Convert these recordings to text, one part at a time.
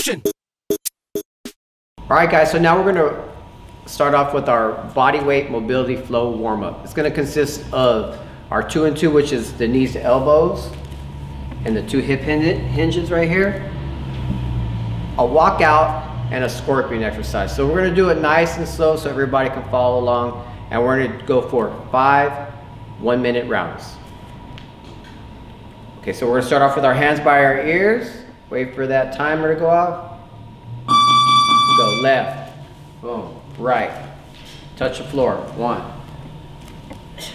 motion. All right, guys, so now we're gonna start off with our body weight mobility flow warm-up. It's gonna consist of our 2 and 2, which is the knees to elbows, and the 2 hip hinges right here, a walkout, and a scorpion exercise. So we're gonna do it nice and slow so everybody can follow along, and we're gonna go for 5 1-minute rounds. Okay, so we're gonna start off with our hands by our ears. Wait for that timer to go off. Go left, boom, right, touch the floor, 1,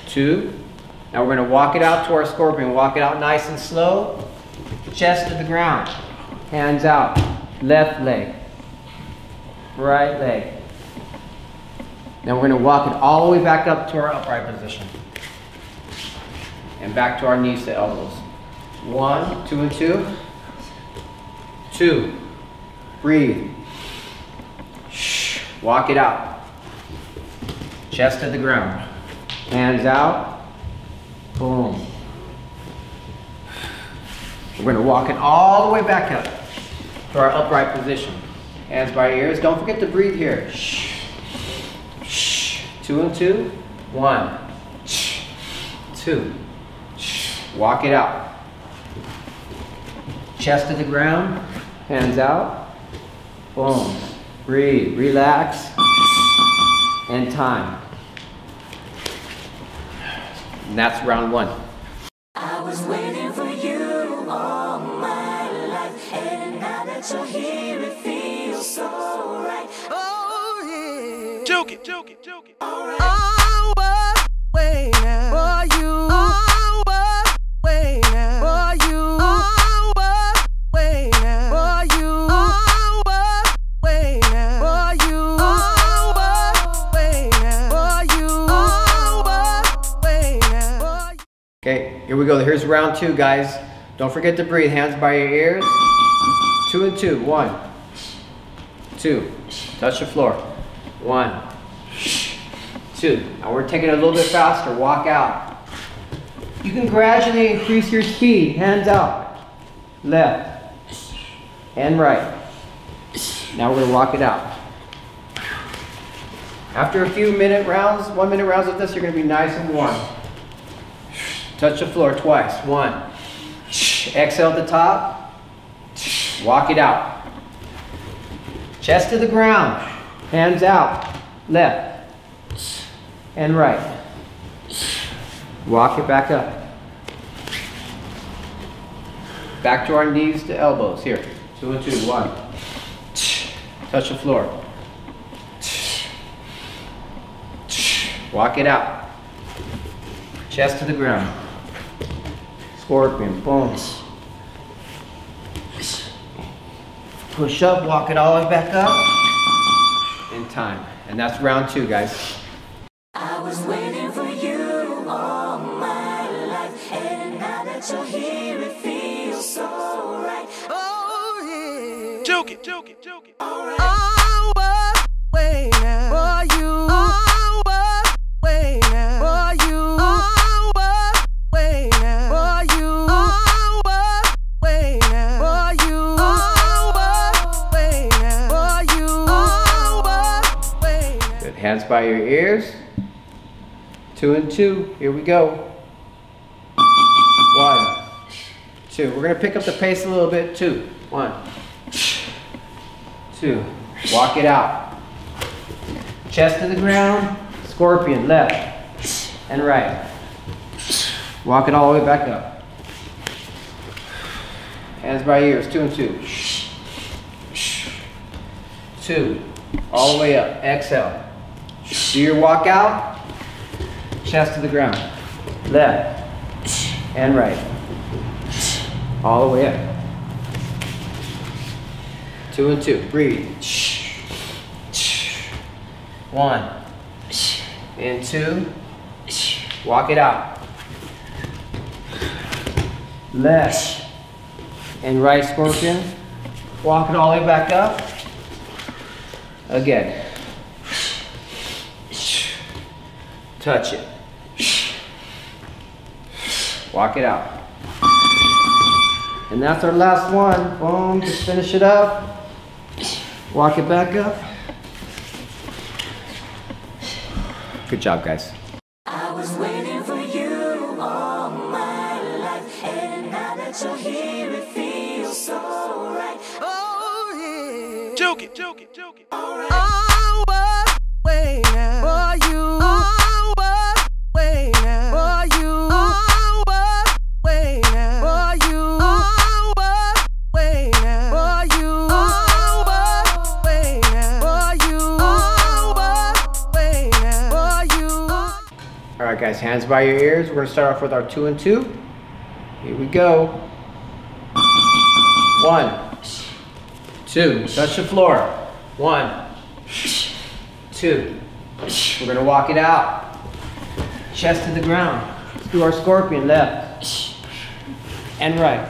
2. Now we're gonna walk it out to our scorpion. Walk it out nice and slow, chest to the ground, hands out, left leg, right leg. Then we're gonna walk it all the way back up to our upright position. And back to our knees to elbows. 1, 2 and 2. 2, breathe. Walk it out. Chest to the ground. Hands out. Boom. We're going to walk it all the way back up to our upright position. Hands by ears. Don't forget to breathe here. 2 and 2. 1, 2. Walk it out. Chest to the ground. Hands out. Boom. Breathe, relax, and time. And that's round 1. I was waiting for you all my life, and now that you're here, it feels so right. Oh yeah. Joke it, joke it, joke it. All right. I was waiting for you. I was waiting for you. I was waiting for you. Okay, here we go. Here's round 2, guys. Don't forget to breathe. Hands by your ears. 2 and 2. 1, 2. Touch the floor. 1, 2. Now we're taking it a little bit faster. Walk out. You can gradually increase your speed. Hands out. Left and right. Now we're gonna walk it out. After a few 1-minute rounds of this, you're gonna be nice and warm. Touch the floor twice. 1. Exhale at the top. Walk it out. Chest to the ground. Hands out. Left and right. Walk it back up. Back to our knees to elbows. Here. 2 and 2. 1. Touch the floor. Walk it out. Chest to the ground. Scorpion, boom. Push up, walk it all the way back up. In time. And that's round 2, guys. I was waiting for you all my life, and now that you're here, it feels so right. Oh yeah. Joke it, joke it, joke it. All right. I was waiting for you. I was waiting for you. I was waiting for you. I was waiting for you. I was waiting for you. I was waiting. Good. Hands by your ears. 2 and 2. Here we go. 1, 2. We're going to pick up the pace a little bit. 2. 1, 2. Walk it out. Chest to the ground. Scorpion, left and right. Walk it all the way back up. Hands by ears. 2 and 2. 2. All the way up. Exhale. Do your walk out. Chest to the ground. Left and right. All the way up. 2 and 2. Breathe. 1 and 2. Walk it out. Left and right scorpion. Walk it all the way back up. Again. Touch it. Walk it out. And that's our last one. Boom, just finish it up. Walk it back up. Good job, guys. I was waiting for you all my life, and now that you're here, it feels so right. Oh, yeah. Joke it, joke it, joke it. I was waiting for you. I was waiting for you. I was waiting for you. I was waiting for you. I was waiting for you. I was waiting for you. All right, guys, hands by your ears. We're gonna start off with our 2 and 2. Here we go. 1, 2. Touch the floor. 1, 2. We're gonna walk it out. Chest to the ground. Let's do our scorpion. Left and right.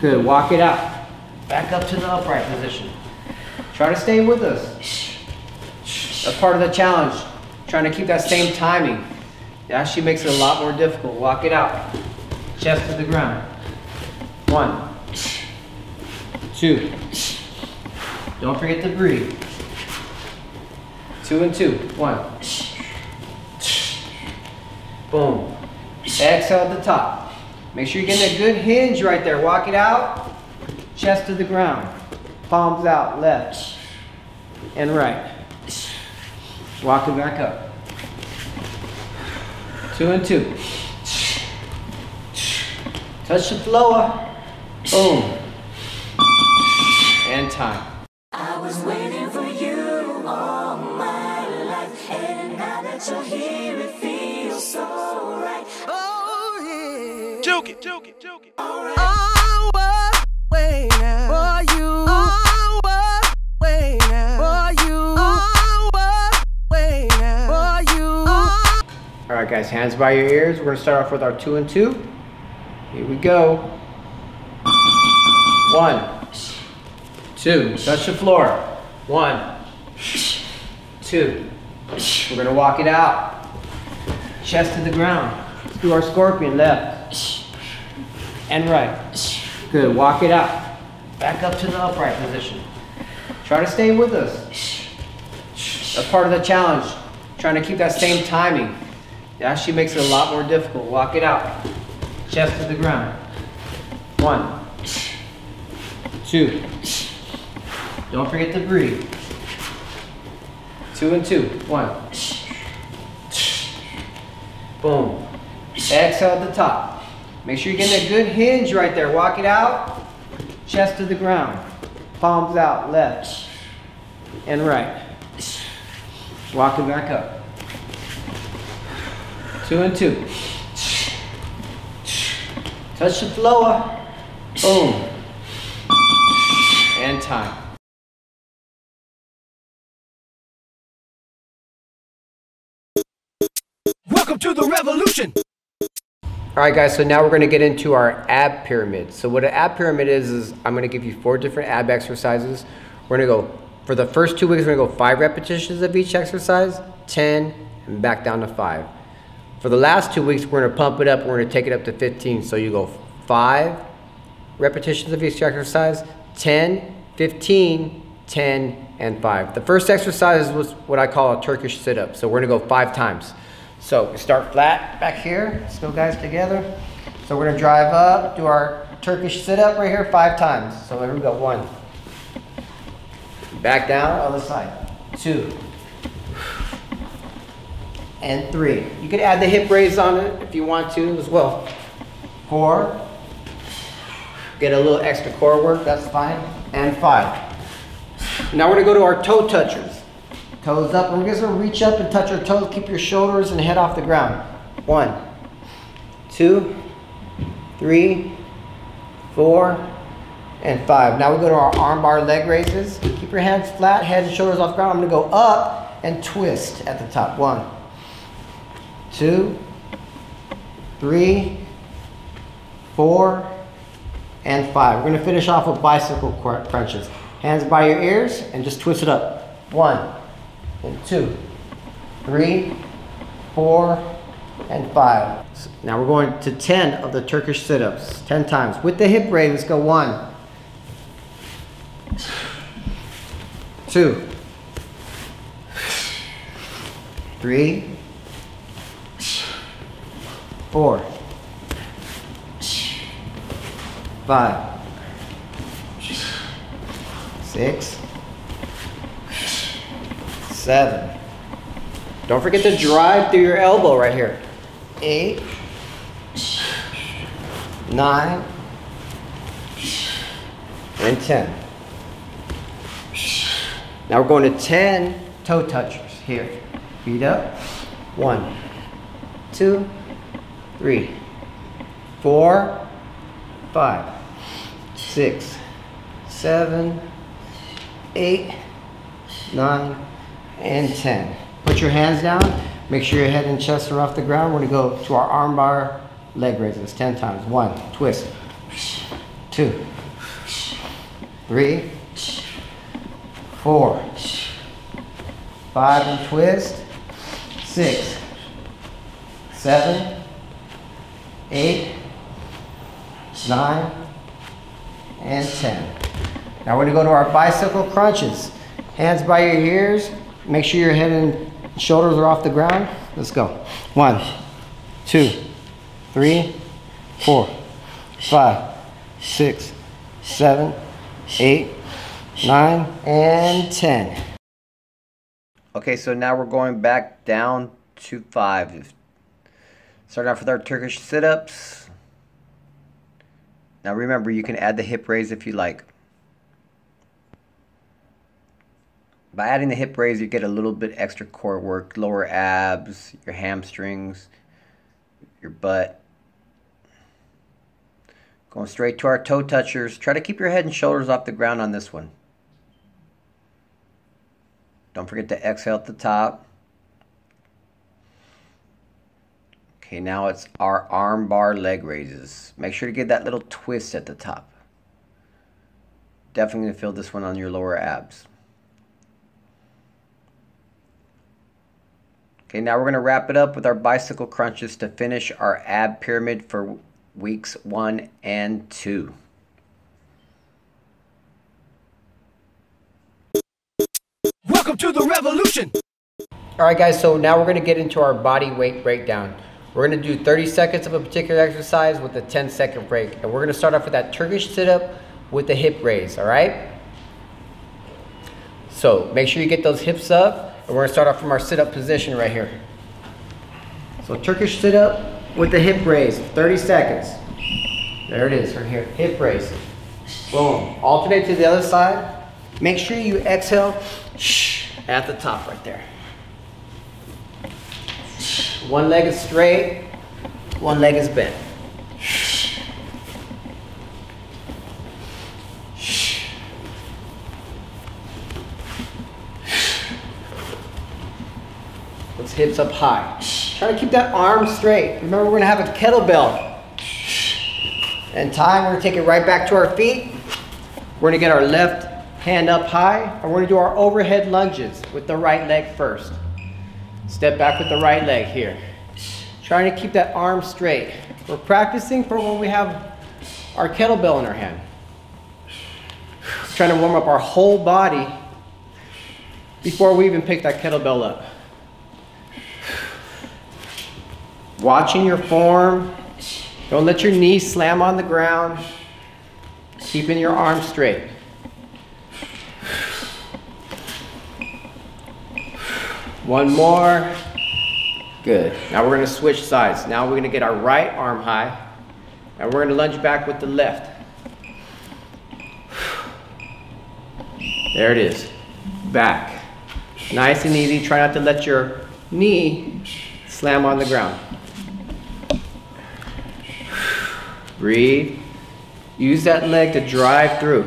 Good. Walk it out. Back up to the upright position. Try to stay with us. That's part of the challenge. Trying to keep that same timing. It actually makes it a lot more difficult. Walk it out. Chest to the ground. 1, 2. Don't forget to breathe. 2 and 2. 1. Boom. Exhale at the top. Make sure you're getting a good hinge right there. Walk it out. Chest to the ground. Palms out. Left and right. Walk it back up. 2 and 2. Touch the floor. Boom. And time. I was waiting for you all my life, and now that you're here, it feels so right. Oh, yeah. Joke it, joke it, joke it. I was waiting for you. I was waiting for you. I was waiting for you. All right, guys, hands by your ears. We're gonna start off with our 2 and 2. Here we go. 1, 2. Touch the floor. 1, 2. We're gonna walk it out. Chest to the ground. Let's do our scorpion. Left and right. Good. Walk it out. Back up to the upright position. Try to stay with us. That's part of the challenge. Trying to keep that same timing. It actually makes it a lot more difficult. Walk it out. Chest to the ground. 1, 2. Don't forget to breathe. 2 and 2. 1. Boom. Exhale at the top. Make sure you're getting a good hinge right there. Walk it out. Chest to the ground. Palms out. Left and right. Walk it back up. 2 and 2. Touch the floor. Boom. And time. Welcome to the revolution. All right, guys, so now we're going to get into our ab pyramid. So what an ab pyramid is I'm going to give you 4 different ab exercises. We're going to go, for the first 2 weeks, we're going to go 5 repetitions of each exercise, 10, and back down to 5. For the last 2 weeks, we're going to pump it up. We're going to take it up to 15. So you go 5 repetitions of each exercise, 10, 15, 10, and 5. The first exercise was what I call a Turkish sit-up. So we're going to go 5 times. So we start flat back here. Let's go, guys, together. So we're going to drive up, do our Turkish sit-up right here 5 times. So here we go. 1. Back down, other side. 2. And 3. You can add the hip raise on it if you want to as well. 4. Get a little extra core work, that's fine. And 5. Now we're going to go to our toe touchers. Toes up. We're just going to reach up and touch our toes. Keep your shoulders and head off the ground. 1, 2, 3, 4, and 5. Now we go to our arm bar leg raises. Keep your hands flat, head and shoulders off the ground. I'm going to go up and twist at the top. 1, 2, 3, 4, and 5. We're going to finish off with bicycle crunches. Hands by your ears and just twist it up. 1, and 2, 3, 4, and 5. Now we're going to 10 of the Turkish sit-ups, 10 times. With the hip raise, let's go 1, 2, 3, 4, 5, 6, 7. Don't forget to drive through your elbow right here. 8, 9, and 10. Now we're going to 10 toe touchers here. Feet up. 1, 2, 3, 4, 5, 6, 7, 8, 9, and 10. Put your hands down. Make sure your head and chest are off the ground. We're going to go to our arm bar leg raises 10 times. 1, twist. 2, 3, 4, 5, and twist. 6, 7, 8, 9, and 10. Now we're going to go to our bicycle crunches. Hands by your ears. Make sure your head and shoulders are off the ground. Let's go. 1, 2, 3, 4, 5, 6, 7, 8, 9, and 10. Okay, so now we're going back down to 5. Start off with our Turkish sit-ups. Now remember, you can add the hip raise if you like. By adding the hip raise, you get a little bit extra core work, lower abs, your hamstrings, your butt. Going straight to our toe touchers. Try to keep your head and shoulders off the ground on this one. Don't forget to exhale at the top. Okay, now it's our arm bar leg raises. Make sure to get that little twist at the top. Definitely going to feel this one on your lower abs. Okay, now we're going to wrap it up with our bicycle crunches to finish our ab pyramid for weeks 1 and 2. Welcome to the revolution. All right, guys, so now we're going to get into our body weight breakdown. We're going to do 30 seconds of a particular exercise with a 10-second break. And we're going to start off with that Turkish sit-up with the hip raise, all right? So make sure you get those hips up. And we're going to start off from our sit-up position right here. So Turkish sit-up with the hip raise, 30 seconds. There it is, right here, hip raise. Boom. Alternate to the other side. Make sure you exhale at the top right there. One leg is straight, one leg is bent. Those hips up high. Try to keep that arm straight. Remember, we're going to have a kettlebell. And time, we're going to take it right back to our feet. We're going to get our left hand up high. And we're going to do our overhead lunges with the right leg first. Step back with the right leg here. Trying to keep that arm straight. We're practicing for when we have our kettlebell in our hand. Trying to warm up our whole body before we even pick that kettlebell up. Watching your form. Don't let your knees slam on the ground. Keeping your arms straight. One more. Good. Now we're going to switch sides. Now we're going to get our right arm high. And we're going to lunge back with the left. There it is. Back. Nice and easy. Try not to let your knee slam on the ground. Breathe. Use that leg to drive through.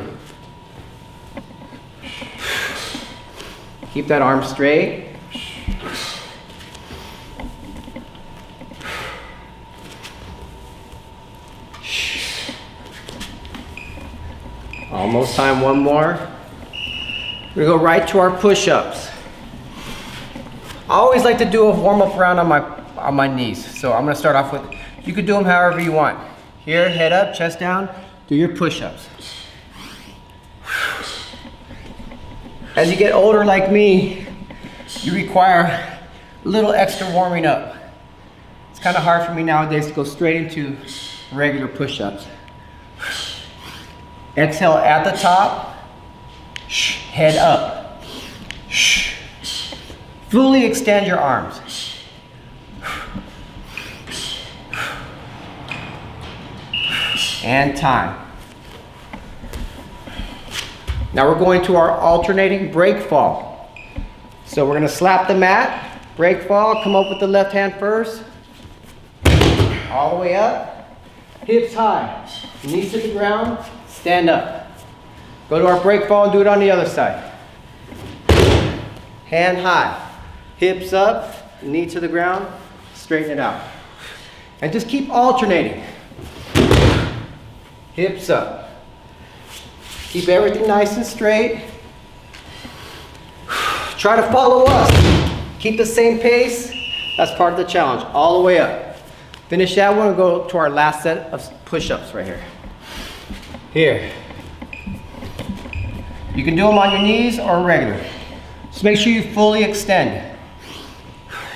Keep that arm straight. Almost time, one more. We're gonna go right to our push-ups. I always like to do a warm-up round on my knees. So I'm gonna start off with, you can do them however you want. Here, head up, chest down, do your push-ups. As you get older like me, you require a little extra warming up. It's kind of hard for me nowadays to go straight into regular push-ups. Exhale at the top, head up. Fully extend your arms. And time. Now we're going to our alternating break fall. So we're going to slap the mat, break fall, come up with the left hand first. All the way up, hips high, knees to the ground, stand up. Go to our break fall and do it on the other side. Hand high, hips up, knee to the ground, straighten it out. And just keep alternating. Hips up. Keep everything nice and straight. Try to follow us. Keep the same pace. That's part of the challenge. All the way up. Finish that one and go to our last set of push-ups right here. Here. You can do them on your knees or regular. Just make sure you fully extend.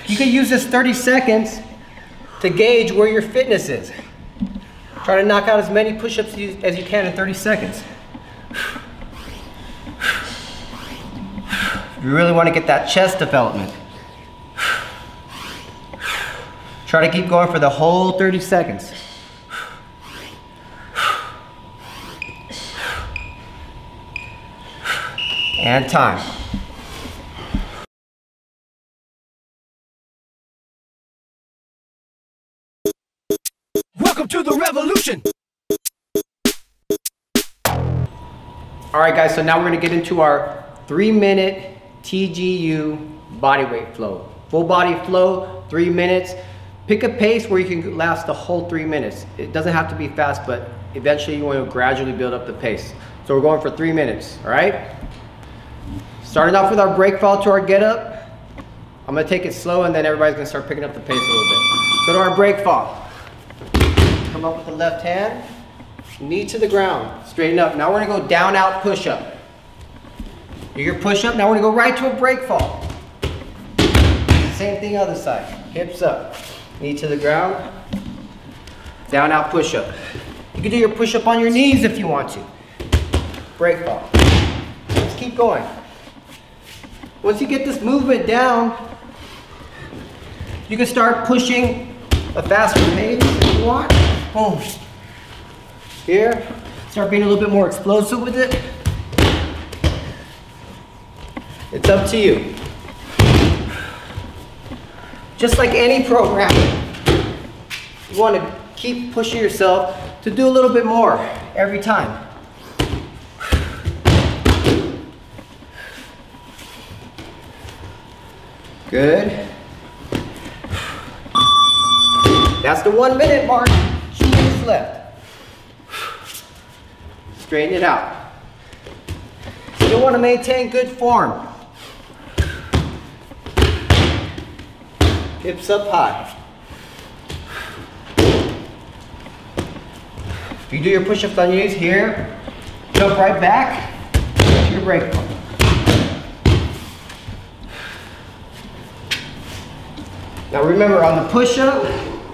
You can use this 30 seconds to gauge where your fitness is. Try to knock out as many push-ups as you can in 30 seconds. You really want to get that chest development. Try to keep going for the whole 30 seconds. And time. Welcome to the revolution. All right, guys, so now we're going to get into our 3-minute TGU bodyweight flow. Full body flow, 3 minutes. Pick a pace where you can last the whole 3 minutes. It doesn't have to be fast, but eventually you want to gradually build up the pace. So we're going for 3 minutes, all right? Starting off with our break fall to our get up. I'm going to take it slow and then everybody's going to start picking up the pace a little bit. Go to our break fall. Come up with the left hand, knee to the ground, straighten up. Now we're gonna go down, out, push up. Do your push up, now we're gonna go right to a break fall. Same thing other side, hips up, knee to the ground, down, out, push up. You can do your push up on your knees if you want to. Break fall. Just keep going. Once you get this movement down, you can start pushing a faster pace if you want. Boom. Here, start being a little bit more explosive with it. It's up to you. Just like any program, you want to keep pushing yourself to do a little bit more every time. Good. That's the 1 minute mark. 2 minutes left. Straighten it out. You want to maintain good form. Hips up high. If you do your push-ups on your knees here, jump right back to your break point. Now remember, on the push-up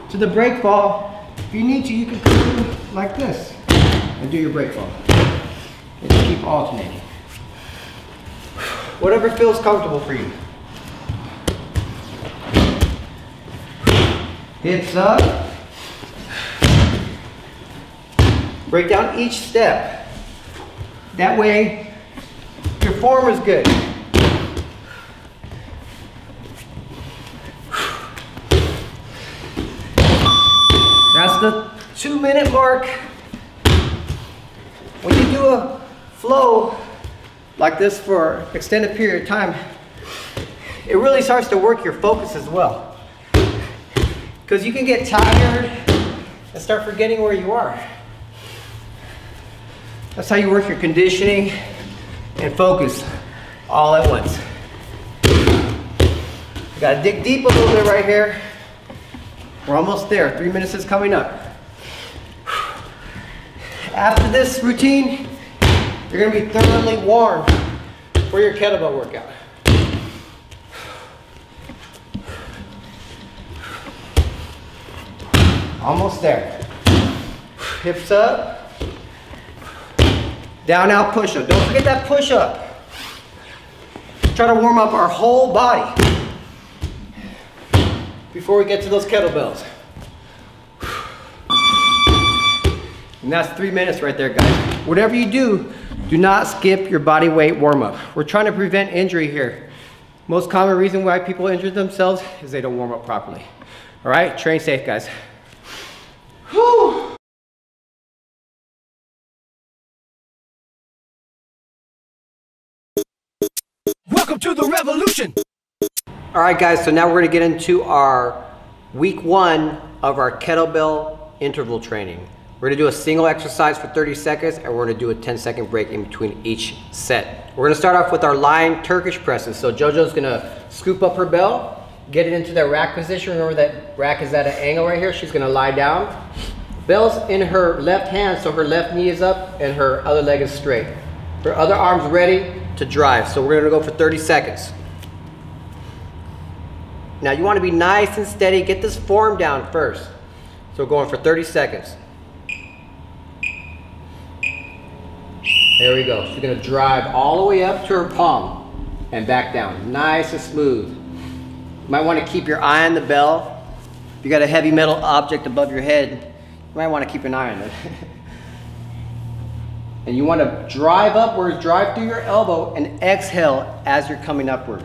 to the break fall, if you need to, you can come in like this and do your break fall. And just keep alternating. Whatever feels comfortable for you. Hips up. Break down each step. That way, your form is good. That's the 2 minute mark. When you do a flow like this for an extended period of time, it really starts to work your focus as well. Because you can get tired and start forgetting where you are. That's how you work your conditioning and focus all at once. You gotta dig deep a little bit right here. We're almost there. 3 minutes is coming up. After this routine, you're gonna be thoroughly warm for your kettlebell workout. Almost there. Hips up. Down, out, push up. Don't forget that push up. Try to warm up our whole body before we get to those kettlebells. And that's 3 minutes right there, guys. Whatever you do, do not skip your body weight warm up. We're trying to prevent injury here. Most common reason why people injure themselves is they don't warm up properly. All right, train safe, guys. Whew. Welcome to the revolution. All right, guys, so now we're gonna get into our week 1 of our kettlebell interval training. We're gonna do a single exercise for 30 seconds and we're gonna do a 10-second break in between each set. We're gonna start off with our lying Turkish presses. So JoJo's gonna scoop up her bell, get it into that rack position. Remember that rack is at an angle right here. She's gonna lie down. Bell's in her left hand, so her left knee is up and her other leg is straight. Her other arm's ready to drive. So we're gonna go for 30 seconds. Now you wanna be nice and steady. Get this form down first. So going for 30 seconds. There we go. She's gonna drive all the way up to her palm and back down. Nice and smooth. You might wanna keep your eye on the bell. If you got a heavy metal object above your head, you might wanna keep an eye on it. And you wanna drive upwards, drive through your elbow and exhale as you're coming upward.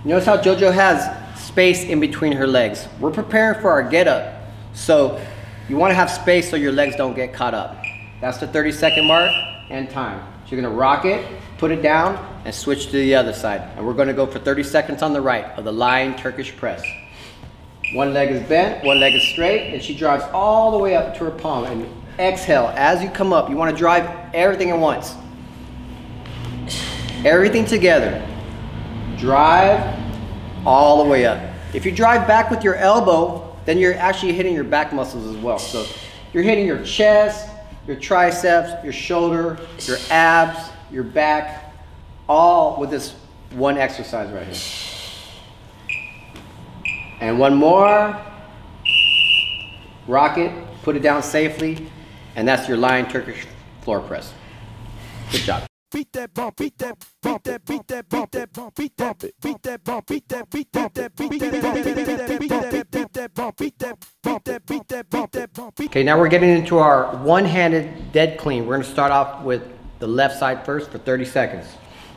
Notice how JoJo has space in between her legs. We're preparing for our get up. So you wanna have space so your legs don't get caught up. That's the 30-second mark and time. So you're gonna rock it, put it down, and switch to the other side. And we're gonna go for 30 seconds on the right of the lying Turkish press. One leg is bent, one leg is straight, and she drives all the way up to her palm. And exhale as you come up. You wanna drive everything at once. Everything together. Drive all the way up. If you drive back with your elbow, then you're actually hitting your back muscles as well. So you're hitting your chest, your triceps, your shoulder, your abs, your back, all with this one exercise right here. And one more. Rock it, put it down safely, and that's your lying Turkish floor press. Good job. Beat that bump, beat that bump, that beat that bump, that bump, beat that beat that bump, beat that beat that beat that bump, beat that bump, beat that bump, that beat that bump, that bump. Okay, now we're getting into our one-handed dead clean. We're gonna start off with the left side first for 30 seconds.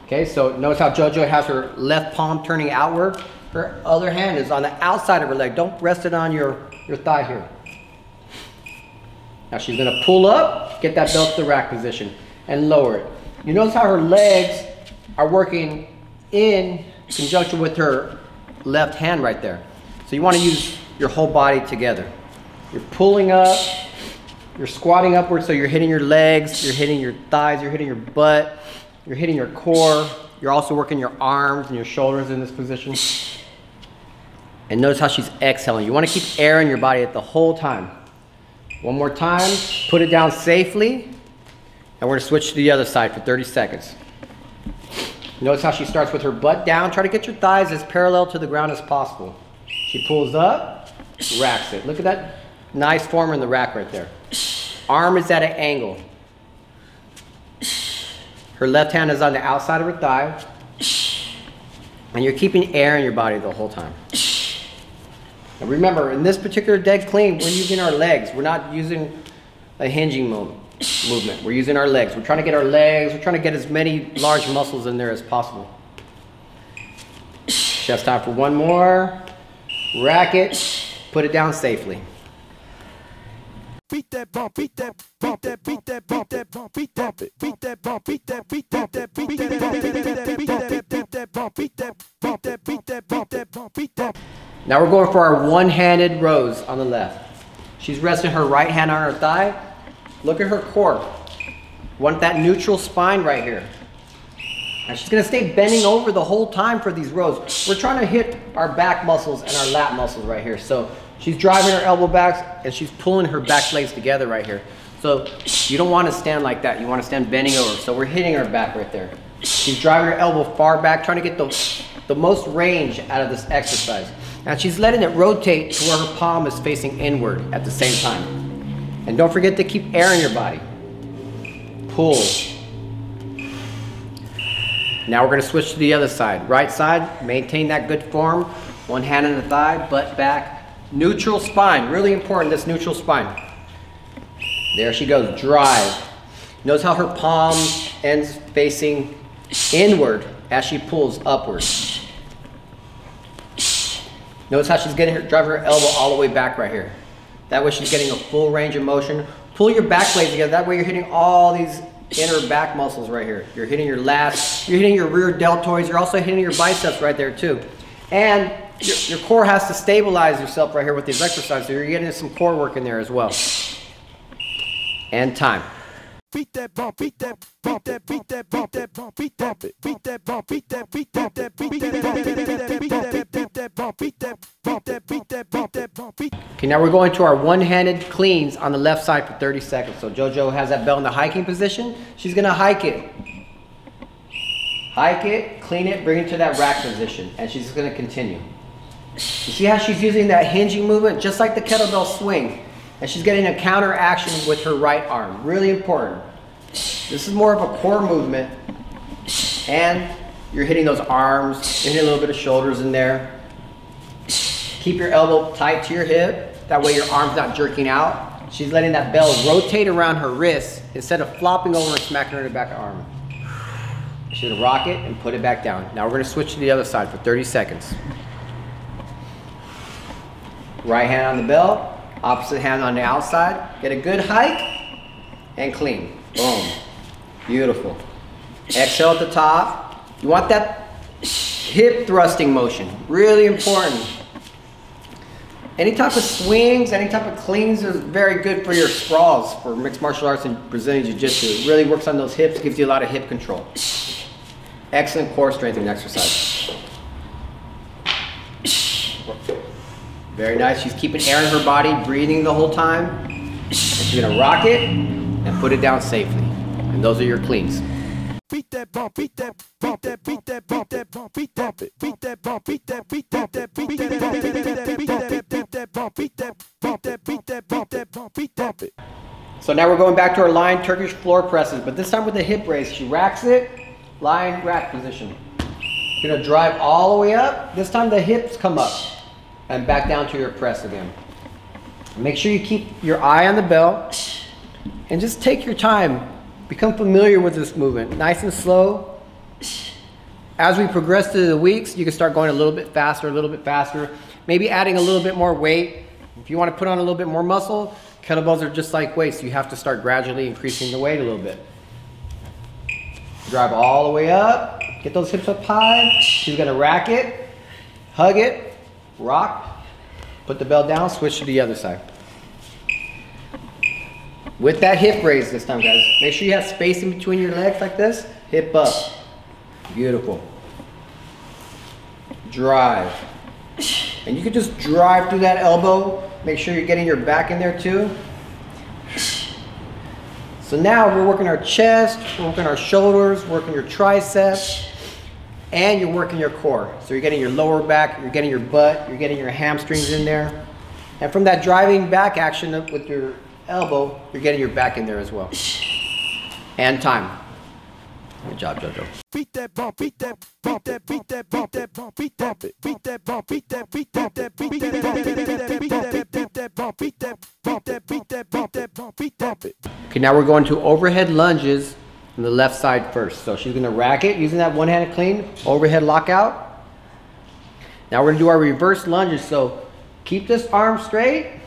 Okay, so notice how JoJo has her left palm turning outward. Her other hand is on the outside of her leg. Don't rest it on your thigh here. Now she's gonna pull up, get that belt to the rack position, and lower it. You notice how her legs are working in conjunction with her left hand right there. So you want to use your whole body together. You're pulling up, you're squatting upwards, so you're hitting your legs, you're hitting your thighs, you're hitting your butt, you're hitting your core. You're also working your arms and your shoulders in this position. And notice how she's exhaling. You want to keep air in your body at the whole time. One more time, put it down safely. And we're gonna switch to the other side for 30 seconds. Notice how she starts with her butt down. Try to get your thighs as parallel to the ground as possible. She pulls up, racks it. Look at that nice form in the rack right there. Arm is at an angle. Her left hand is on the outside of her thigh. And you're keeping air in your body the whole time. And remember, in this particular dead clean, we're using our legs. We're not using a hinging movement. We're using our legs. We're trying to get our legs. We're trying to get as many large muscles in there as possible. Just time for one more. Rack it. Put it down safely. Beat that bump, beat that bump, that beat that bump, that bump, beat that beat that bump, beat that beat that beat that bump, beat that bump, beat that bump, that beat that bump, that bump, beat that. Now we're going for our one-handed rows on the left. She's resting her right hand on her thigh. Look at her core. Want that neutral spine right here. And she's gonna stay bending over the whole time for these rows. We're trying to hit our back muscles and our lat muscles right here. So she's driving her elbow backs and she's pulling her back legs together right here. So you don't wanna stand like that. You wanna stand bending over. So we're hitting her back right there. She's driving her elbow far back, trying to get the most range out of this exercise. Now she's letting it rotate to where her palm is facing inward at the same time. And don't forget to keep air in your body. Pull. Now we're going to switch to the other side. Right side, maintain that good form. One hand on the thigh, butt back. Neutral spine, really important, this neutral spine. There she goes, drive. Notice how her palm ends facing inward as she pulls upward. Notice how she's getting her, driving her elbow all the way back right here. That way she's getting a full range of motion. Pull your back blades together, that way you're hitting all these inner back muscles right here. You're hitting your lats, you're hitting your rear deltoids, you're also hitting your biceps right there too. And your core has to stabilize yourself right here with these exercises, so you're getting some core work in there as well. And time. Beat that bump, beat that bump, that beat that bump, that bump, beat that beat that bump, beat that beat that beat that bump, beat that bump, beat that bump, that beat that bump, that bump, beat. Okay, now we're going to our one-handed cleans on the left side for 30 seconds. So JoJo has that bell in the hiking position. She's gonna hike it. Hike it, clean it, bring it to that rack position, and she's gonna continue. You see how she's using that hinging movement, just like the kettlebell swing. And she's getting a counter action with her right arm. Really important. This is more of a core movement. And you're hitting those arms, you're hitting a little bit of shoulders in there. Keep your elbow tight to your hip. That way your arm's not jerking out. She's letting that bell rotate around her wrist instead of flopping over and smacking her in the back arm. She's gonna rock it and put it back down. Now we're gonna switch to the other side for 30 seconds. Right hand on the bell. Opposite hand on the outside. Get a good hike and clean. Boom. Beautiful. Exhale at the top. You want that hip thrusting motion. Really important. Any type of swings, any type of cleans is very good for your sprawls for mixed martial arts and Brazilian Jiu-Jitsu. It really works on those hips, gives you a lot of hip control. Excellent core strengthening exercise. Very nice. She's keeping air in her body, breathing the whole time. And she's gonna rock it and put it down safely. And those are your cleans. Beat that bump, beat that bump, that beat that bump, that bump, beat that beat that bump, beat that beat that beat that bump, beat that bump, beat that bump, that beat that bump, that bump, beat that. So now we're going back to our lying Turkish floor presses, but this time with the hip raise. She racks it, lying rack position. You're gonna drive all the way up. This time the hips come up. And back down to your press again. Make sure you keep your eye on the bell and just take your time. Become familiar with this movement, nice and slow. As we progress through the weeks, you can start going a little bit faster, maybe adding a little bit more weight. If you want to put on a little bit more muscle, kettlebells are just like weights. You have to start gradually increasing the weight a little bit. Drive all the way up, get those hips up high. She's gonna rack it, hug it, rock, put the bell down, switch to the other side. With that hip raise this time, guys. Make sure you have space in between your legs like this. Hip up. Beautiful. Drive. And you can just drive through that elbow. Make sure you're getting your back in there too. So now we're working our chest, we're working our shoulders, working your triceps. And you're working your core. So you're getting your lower back, you're getting your butt, you're getting your hamstrings in there. And from that driving back action up with your elbow, you're getting your back in there as well. And time. Good job, JoJo. Beat that bump, beat that bump, that beat that bump, that bump, beat that beat that bump, beat that beat that beat that bump, beat that bump, beat that bump, that beat that bump, that bump, beat that. Okay, now we're going to overhead lunges on the left side first. So she's gonna rack it using that one-handed clean, overhead lockout. Now we're gonna do our reverse lunges. So keep this arm straight,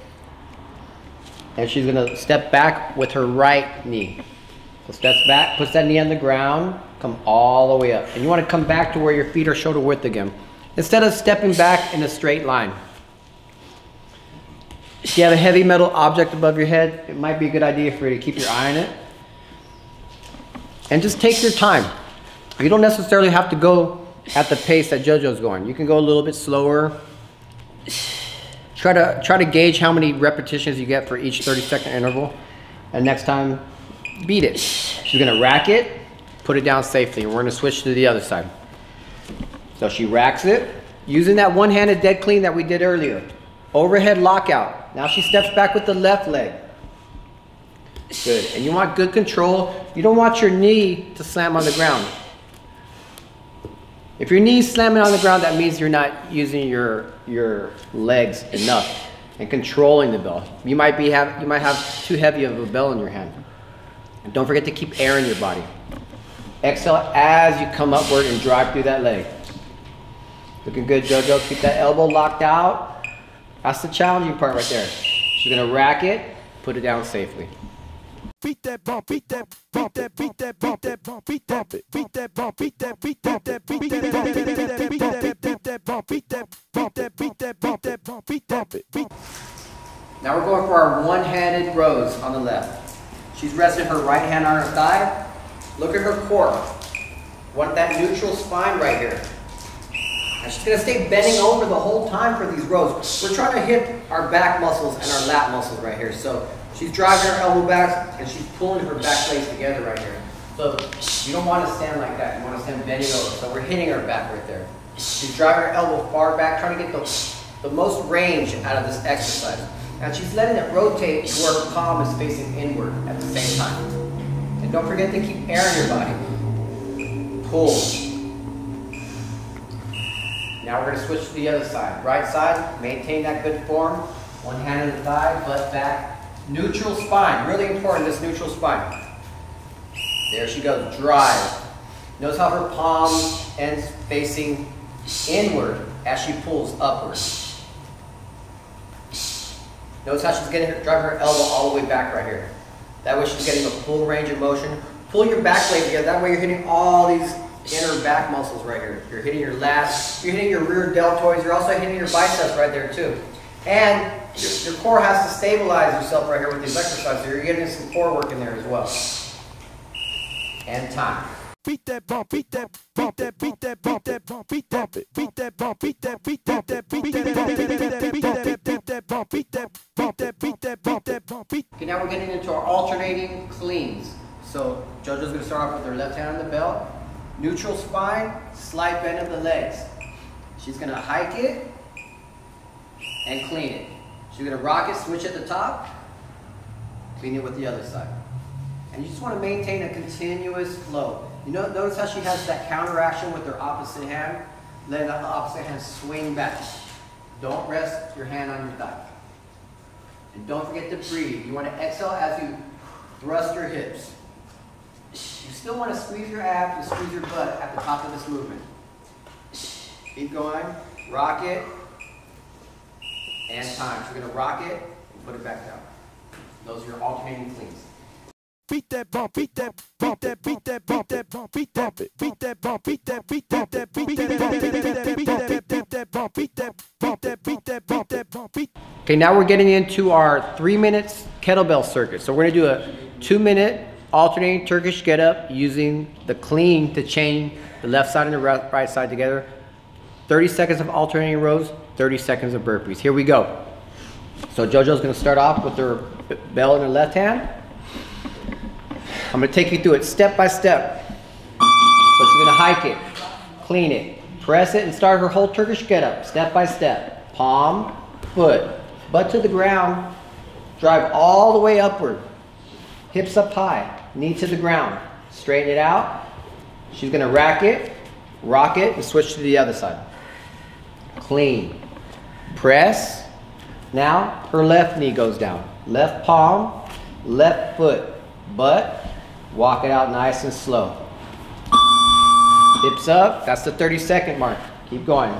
and she's gonna step back with her right knee. So steps back, puts that knee on the ground, come all the way up. And you wanna come back to where your feet are shoulder width again. Instead of stepping back in a straight line. If you have a heavy metal object above your head, it might be a good idea for you to keep your eye on it. And just take your time. You don't necessarily have to go at the pace that JoJo's going. You can go a little bit slower. Try to gauge how many repetitions you get for each 30-second interval. And next time, beat it. She's gonna rack it, put it down safely. And we're gonna switch to the other side. So she racks it, using that one-handed dead clean that we did earlier. Overhead lockout. Now she steps back with the left leg. Good, and you want good control. You don't want your knee to slam on the ground. If your knee's slamming on the ground, that means you're not using your legs enough and controlling the bell. You might have too heavy of a bell in your hand. And don't forget to keep air in your body. Exhale as you come upward and drive through that leg. Looking good, JoJo. Keep that elbow locked out. That's the challenging part right there. She's gonna rack it, put it down safely. Beat that bump, beat that bump, that beat that bump, that bump, beat that beat that bump, beat that beat that beat that bump, beat that bump, beat that bump, that beat that bump, that bump, beat that beat. Now we're going for our one-handed rows on the left. She's resting her right hand on her thigh. Look at her core. Want that neutral spine right here. And she's gonna stay bending over the whole time for these rows. We're trying to hit our back muscles and our lat muscles right here. So she's driving her elbow back and she's pulling her back legs together right here. So you don't want to stand like that. You want to stand bending over. So we're hitting her back right there. She's driving her elbow far back, trying to get the most range out of this exercise. And she's letting it rotate to where her palm is facing inward at the same time. And don't forget to keep air in your body. Pull. Now we're going to switch to the other side. Right side, maintain that good form. One hand on the thigh, butt back. Neutral spine, really important, this neutral spine. There she goes, drive. Notice how her palm ends facing inward as she pulls upward. Notice how she's driving her elbow all the way back right here. That way she's getting a full range of motion. Pull your back leg together, that way you're hitting all these inner back muscles right here. You're hitting your lats, you're hitting your rear deltoids, you're also hitting your biceps right there too. And your core has to stabilize yourself right here with these exercises. So you're getting some core work in there as well. And time. Beat that bump, beat that bump, that beat that bump, that bump, beat that beat that bump, beat that beat that beat that bump, beat that bump, beat that bump, that beat that bump, that bump, beat. Okay, now we're getting into our alternating cleans. So JoJo's gonna start off with her left hand on the belt. Neutral spine, slight bend of the legs. She's gonna hike it and clean it. She's gonna rock it, switch at the top, clean it with the other side. And you just wanna maintain a continuous flow. You know, notice how she has that counter action with her opposite hand, letting the opposite hand swing back. Don't rest your hand on your thigh. And don't forget to breathe. You wanna exhale as you thrust your hips. You still wanna squeeze your abs and squeeze your butt at the top of this movement. Keep going, rock it, and time. So we're gonna rock it and put it back down. Those are your alternating cleans. Beat that bump, beat that bump, that beat that bump, that bump, beat that beat that bump, beat that beat that beat that bump, beat that bump, beat that bump, that beat that bump, that bump, beat. Okay, now we're getting into our 3 minutes kettlebell circuit. So we're gonna do a 2-minute alternating Turkish get up using the clean to chain the left side and the right side together. 30 seconds of alternating rows, 30 seconds of burpees. Here we go. So JoJo's gonna start off with her bell in her left hand. I'm gonna take you through it step by step. So she's gonna hike it, clean it, press it, and start her whole Turkish get up, step by step. Palm, foot, butt to the ground, drive all the way upward. Hips up high, knee to the ground. Straighten it out. She's gonna rack it, rock it, and switch to the other side. Clean, press. Now her left knee goes down. Left palm, left foot, butt. Walk it out nice and slow. Hips up, that's the 30-second mark. Keep going.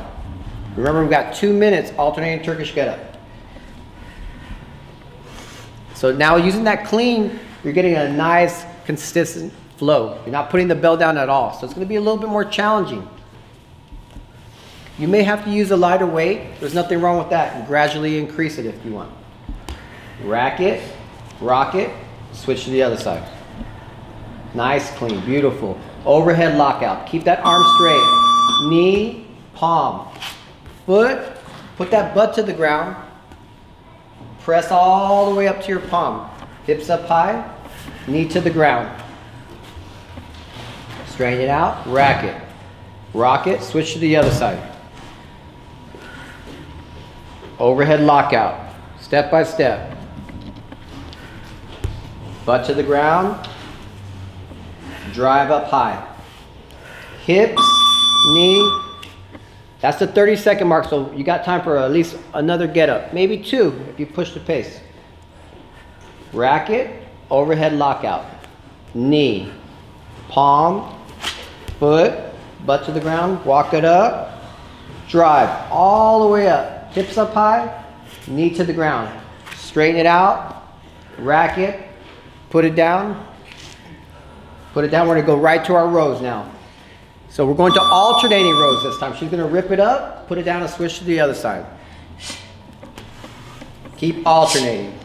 Remember, we've got 2 minutes alternating Turkish get up. So now using that clean, you're getting a nice, consistent flow. You're not putting the bell down at all. So it's gonna be a little bit more challenging. You may have to use a lighter weight. There's nothing wrong with that. And gradually increase it if you want. Rack it, rock it, switch to the other side. Nice, clean, beautiful. Overhead lockout. Keep that arm straight. Knee, palm, foot. Put that butt to the ground. Press all the way up to your palm. Hips up high, knee to the ground. Straighten it out, rack it. Rock it, switch to the other side. Overhead lockout, step by step. Butt to the ground, drive up high. Hips, knee. That's the 30-second mark, so you got time for at least another get up. Maybe 2 if you push the pace. Rack it, overhead lockout. Knee, palm, foot, butt to the ground, walk it up, drive all the way up. Hips up high, knee to the ground. Straighten it out, rack it, put it down. Put it down, we're gonna go right to our rows now. So we're going to alternating rows this time. She's gonna rip it up, put it down and switch to the other side. Keep alternating.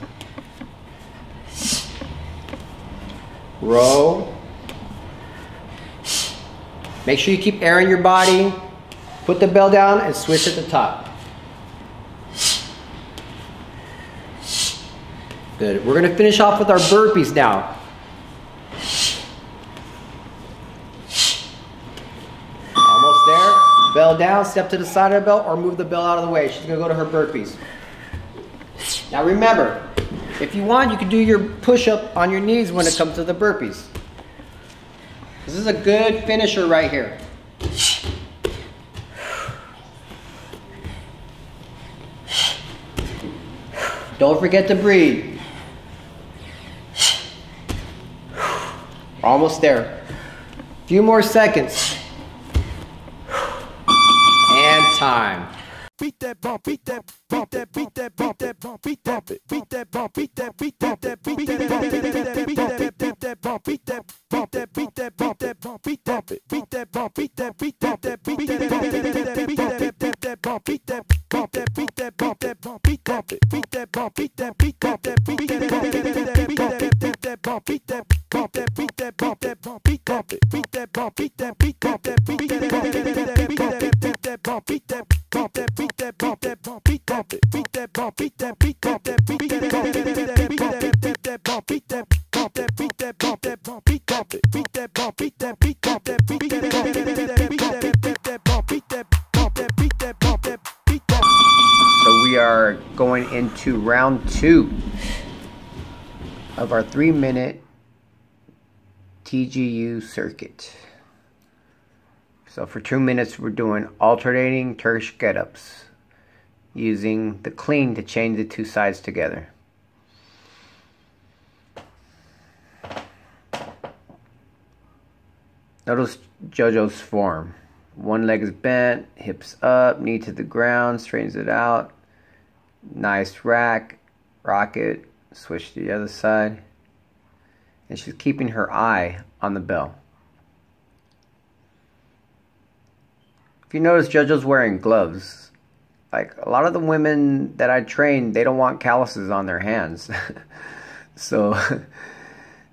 Row. Make sure you keep air in your body. Put the bell down and switch at the top. Good. We're going to finish off with our burpees now. Almost there. Bell down, step to the side of the bell or move the bell out of the way. She's going to go to her burpees. Now remember, if you want, you can do your push-up on your knees when it comes to the burpees. This is a good finisher right here. Don't forget to breathe. Almost there. Few more seconds. And time. Beat that bump, beat that bump, that beat that bump, that bump, beat that beat that bump, beat that beat that beat that bump, beat that bump, beat that bump, that beat that bump, that bump, beat that beat that bump, beat that beat that beat that bump, that bump, beat that bump, that beat that bump, that bump, beat that beat that bump, beat that beat that beat that bump, beat that bump, that beat that bump, that bump, beat that beat that bump, beat that beat that that beat that bump, beat that bump, that beat that bump, that bump, beat that beat that bump, beat that beat that that beat that bump, beat that bump, that beat that bump, that bump, beat that beat that bump, beat that beat that that beat that bump, beat that bump, that beat that bump, that beat that. So we are going into round 2 of our 3-minute TGU circuit. So for 2 minutes we're doing alternating Turkish get-ups using the clean to change the 2 sides together. Notice JoJo's form. One leg is bent, hips up, knee to the ground, straightens it out. Nice rack, rock it, switch to the other side. And she's keeping her eye on the bell. If you notice, JoJo's wearing gloves. Like a lot of the women that I train, they don't want calluses on their hands. So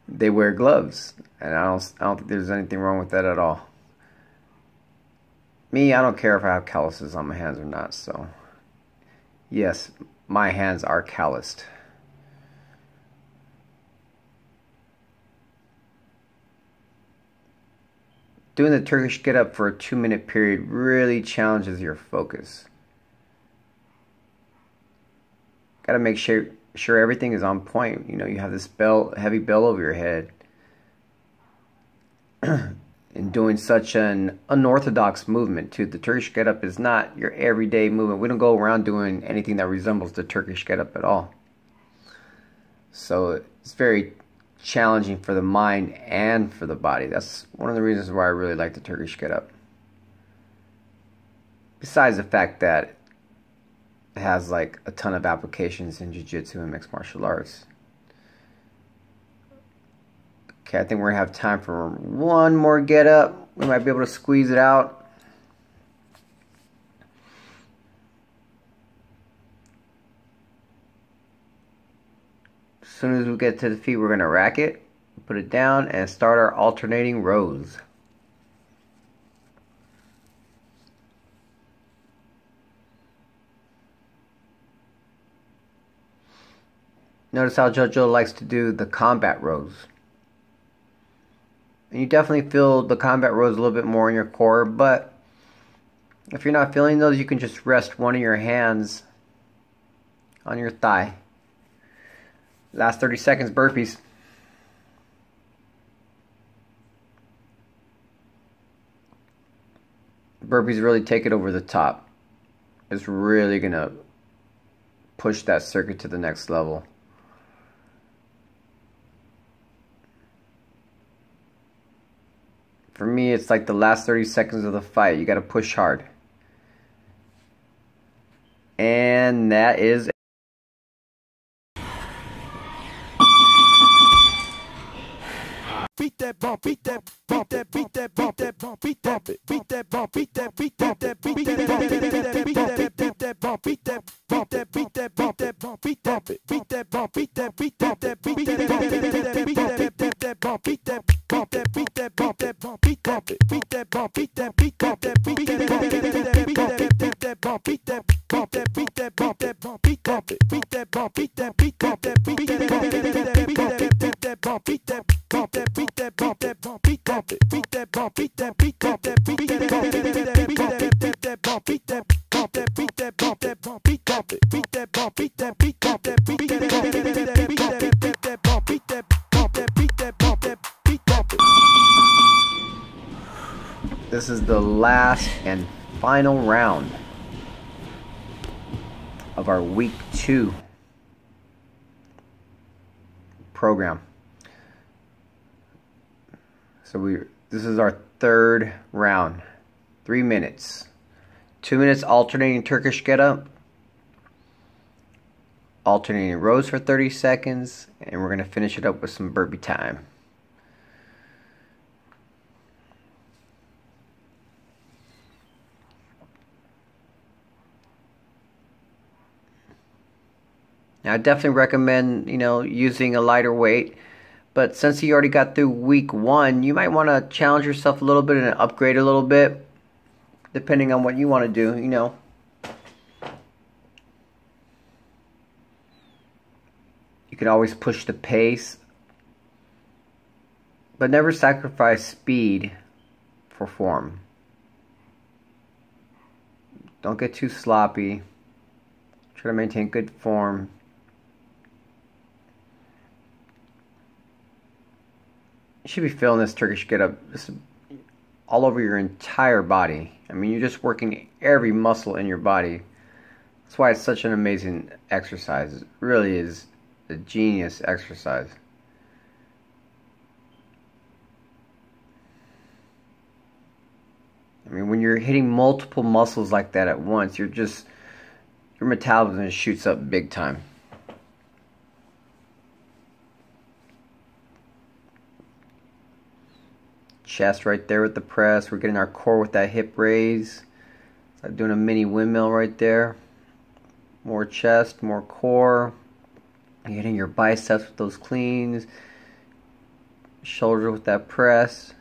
they wear gloves. And I don't think there's anything wrong with that at all. Me, I don't care if I have calluses on my hands or not. So yes, my hands are calloused. Doing the Turkish get up for a 2-minute period really challenges your focus. Got to make sure everything is on point. You know, you have this heavy bell over your head. And doing such an unorthodox movement too. The Turkish get up is not your everyday movement. We don't go around doing anything that resembles the Turkish get up at all. So it's very challenging for the mind and for the body. That's one of the reasons why I really like the Turkish get up. Besides the fact that it has like a ton of applications in jiu-jitsu and mixed martial arts. Okay, I think we're gonna have time for one more get up. We might be able to squeeze it out. As soon as we get to the feet, we're gonna rack it, put it down, and start our alternating rows. Notice how JoJo likes to do the combat rows. And you definitely feel the combat rows a little bit more in your core, but if you're not feeling those, you can just rest one of your hands on your thigh. Last 30 seconds, burpees. Burpees really take it over the top. It's really gonna push that circuit to the next level. For me, it's like the last 30 seconds of the fight. You gotta push hard. And that is beat that bump, beat that bump, that beat that bump, that bump, beat that beat that bump, beat that beat that beat that bump, that bump, beat that bump, that beat that bump, that bump, beat that beat that bump, beat that beat that beat that bump, beat that bump, that beat that bump, that bump, beat that beat that bump, beat that beat that beat that bump, beat that bump, that beat that bump, that bump, beat that beat that bump, beat that beat that beat that bump, beat that bump, that beat that bump, that bump, beat that beat that bump, beat that beat that beat that bump, beat that bump, that beat that bump, that bump, beat that beat that bump, beat that beat that beat that bump, beat that bump, that beat that bump, that beat that. This is the last and final round of our week 2 program. So this is our 3rd round. 3 minutes. 2 minutes alternating Turkish get up, alternating rows for 30 seconds, and we're going to finish it up with some burpee time. Now, I definitely recommend, using a lighter weight. But since you already got through week 1, you might want to challenge yourself a little bit and upgrade a little bit, depending on what you want to do, You can always push the pace, but never sacrifice speed for form. Don't get too sloppy. Try to maintain good form. You should be feeling this Turkish get up all over your entire body. I mean, you're just working every muscle in your body. That's why it's such an amazing exercise. It really is a genius exercise. I mean, when you're hitting multiple muscles like that at once, your metabolism shoots up big time. Chest right there with the press. We're getting our core with that hip raise. It's like doing a mini windmill right there. More chest, more core. You're hitting your biceps with those cleans. Shoulder with that press.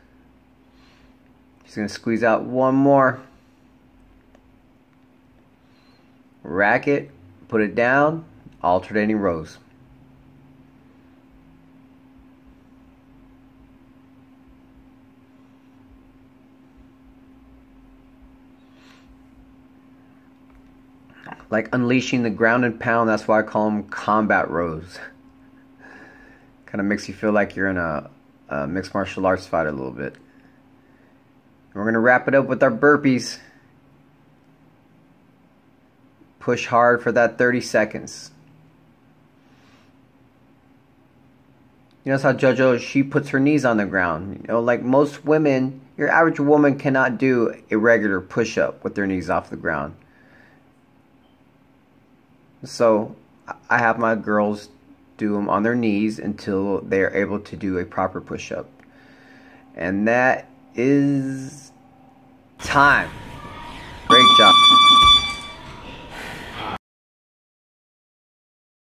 Just going to squeeze out one more. Rack it. Put it down. Alternating rows. Like unleashing the ground and pound, that's why I call them combat rows. Kind of makes you feel like you're in a mixed martial arts fight a little bit. We're going to wrap it up with our burpees. Push hard for that 30 seconds. You notice how JoJo, she puts her knees on the ground. Like most women, your average woman cannot do a regular push-up with their knees off the ground. So I have my girls do them on their knees until they are able to do a proper push-up. And that is time. Great job.